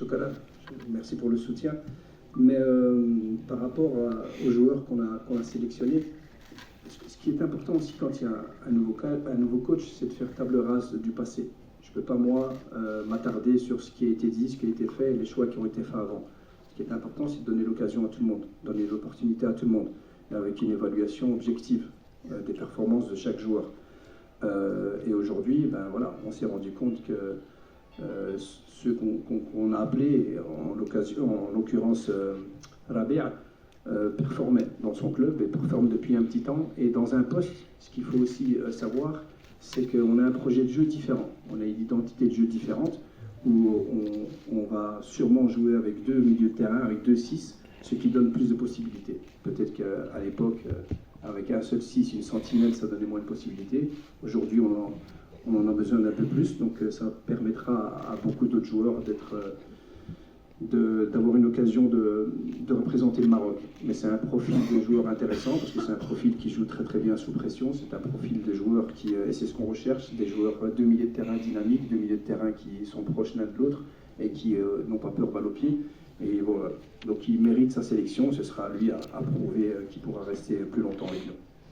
Chocolat, merci pour le soutien. Mais par rapport aux joueurs qu'on a sélectionnés, ce qui est important aussi quand il y a un nouveau coach, c'est de faire table rase du passé. Je ne peux pas, moi, m'attarder sur ce qui a été dit, ce qui a été fait, les choix qui ont été faits avant. Ce qui est important, c'est de donner l'occasion à tout le monde, donner l'opportunité à tout le monde, et avec une évaluation objective des performances de chaque joueur. Et aujourd'hui, ben, voilà, on s'est rendu compte que ceux qu'on a appelés, en l'occurrence Rabia, performait dans son club et performe depuis un petit temps. Et dans un poste, ce qu'il faut aussi savoir, c'est qu'on a un projet de jeu différent. On a une identité de jeu différente où on va sûrement jouer avec 2 milieux de terrain, avec 2-6, ce qui donne plus de possibilités. Peut-être qu'à l'époque, avec un seul 6, une sentinelle, ça donnait moins de possibilités. Aujourd'hui, on en a besoin d'un peu plus, donc ça permettra à beaucoup d'autres joueurs d'avoir une occasion de représenter le Maroc. Mais c'est un profil de joueur intéressant, parce que c'est un profil qui joue très très bien sous pression, c'est un profil de joueur et c'est ce qu'on recherche, des joueurs de milieu de terrain dynamiques, de milieu de terrain qui sont proches l'un de l'autre et qui n'ont pas peur balle au pied. Et voilà. Donc il mérite sa sélection, ce sera à lui à prouver qu'il pourra rester plus longtemps avec nous.